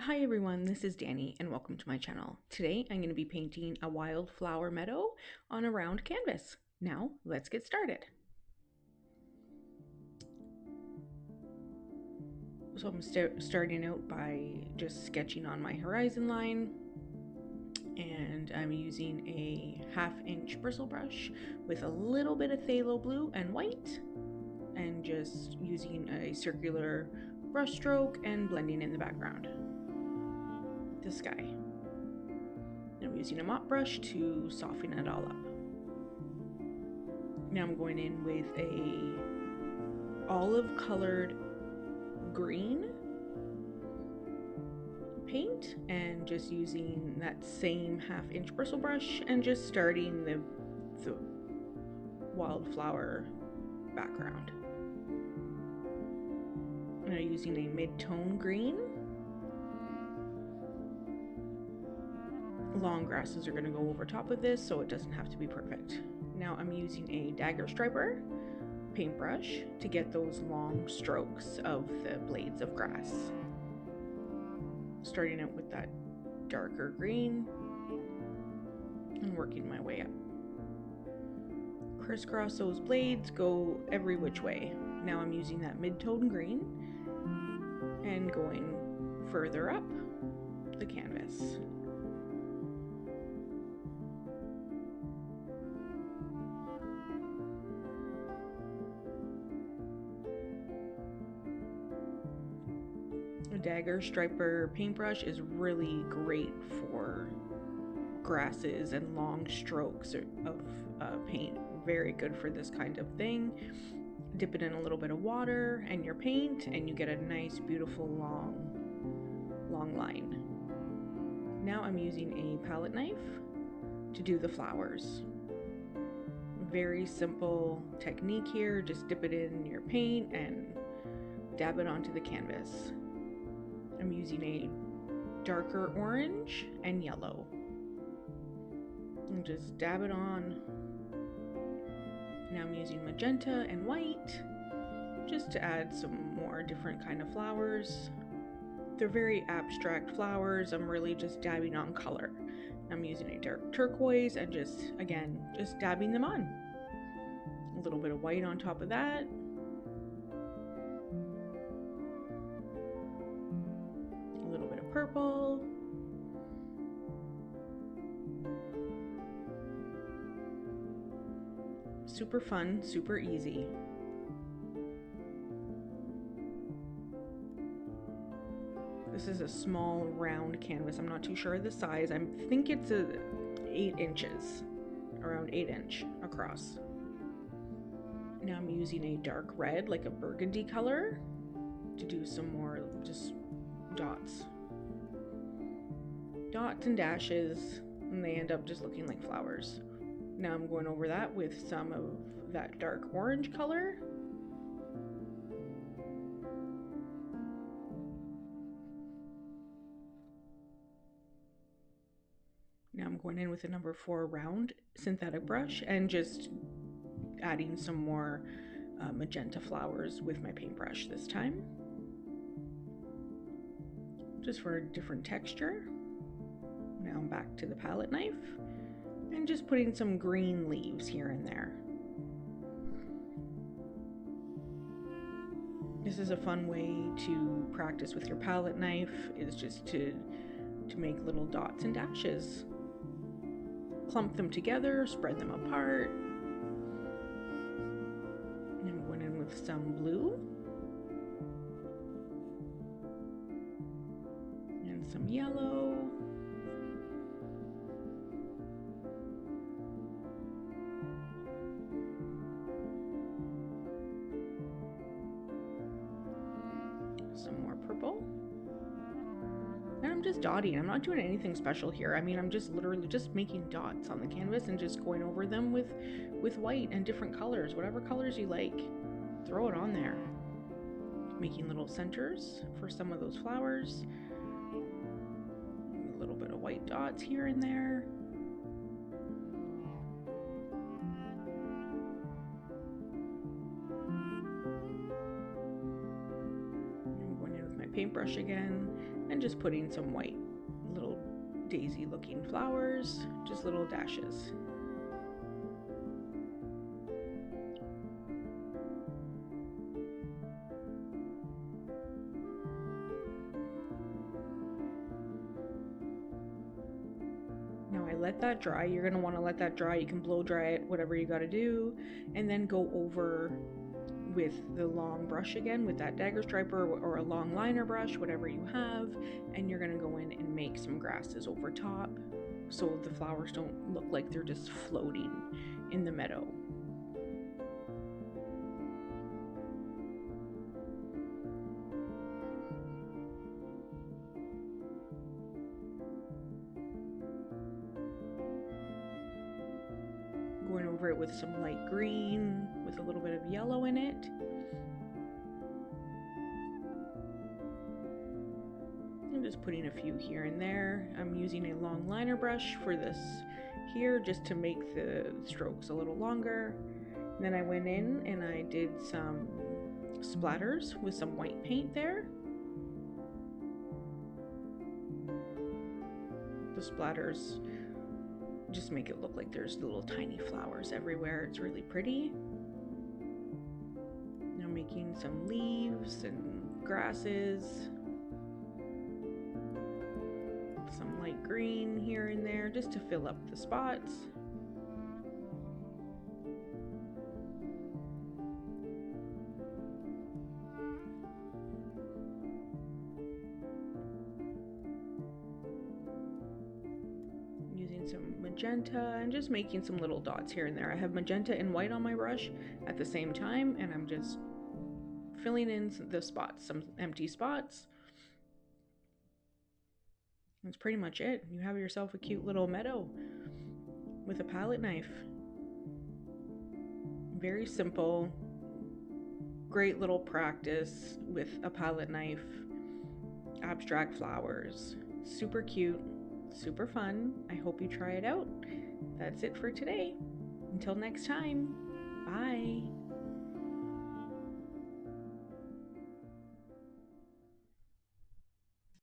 Hi everyone, this is Danny and welcome to my channel. Today I'm going to be painting a wildflower meadow on a round canvas. Now let's get started. So I'm starting out by just sketching on my horizon line, and I'm using a 1/2 inch bristle brush with a little bit of phthalo blue and white, and just using a circular brush stroke and blending in the background. The sky. I'm using a mop brush to soften it all up. Now I'm going in with a olive colored green paint and just using that same 1/2 inch bristle brush and just starting the wildflower background. Now using a mid-tone green. Long grasses are going to go over top of this, so it doesn't have to be perfect. Now I'm using a Dagger striper paintbrush to get those long strokes of the blades of grass. Starting out with that darker green and working my way up. Crisscross those blades, go every which way. Now I'm using that mid-tone green and going further up the canvas. A Dagger striper paintbrush is really great for grasses and long strokes of paint. Very good for this kind of thing. Dip it in a little bit of water and your paint, and you get a nice, beautiful, long line. Now I'm using a palette knife to do the flowers. Very simple technique here. Just dip it in your paint and dab it onto the canvas. I'm using a darker orange and yellow. And just dab it on. Now I'm using magenta and white just to add some more different kind of flowers. They're very abstract flowers. I'm really just dabbing on color. I'm using a dark turquoise and just dabbing them on. A little bit of white on top of that. A little bit of purple. Super fun, super easy. This is a small round canvas. I'm not too sure of the size. I think it's 8 inches, around 8 inch across. Now I'm using a dark red, like a burgundy color, to do some more just dots. Dots and dashes, and they end up just looking like flowers. Now I'm going over that with some of that dark orange color. Now I'm going in with a number 4 round synthetic brush and just adding some more magenta flowers with my paintbrush this time. Just for a different texture. Now I'm back to the palette knife and just putting some green leaves here and there. This is a fun way to practice with your palette knife, is just to make little dots and dashes. Clump them together, spread them apart. And I'm going in with some blue. And some yellow. Some more purple. And I'm just dotting. I'm not doing anything special here. I mean, I'm just literally just making dots on the canvas and just going over them with white and different colors. Whatever colors you like, throw it on there. Making little centers for some of those flowers. A little bit of white dots here and there. I'm going in with my paintbrush again and just putting some white little daisy looking flowers, just little dashes. Now I let that dry. You're going to want to let that dry. You can blow dry it, whatever you got to do, and then go over with the long brush again with that dagger striper or a long liner brush, whatever you have, and you're going to go in and make some grasses over top so the flowers don't look like they're just floating in the meadow. Going over it with some light green with a little bit of yellow in it. I'm just putting a few here and there. I'm using a long liner brush for this here just to make the strokes a little longer. And then I went in and I did some splatters with some white paint there. The splatters just make it look like there's little tiny flowers everywhere. It's really pretty. Now making some leaves and grasses. Some light green here and there just to fill up the spots. Some magenta and just making some little dots here and there. I have magenta and white on my brush at the same time, and I'm just filling in the spots, some empty spots. That's pretty much it. You have yourself a cute little meadow with a palette knife. Very simple, great little practice with a palette knife, abstract flowers, super cute. Super fun. I hope you try it out. That's it for today. Until next time, bye.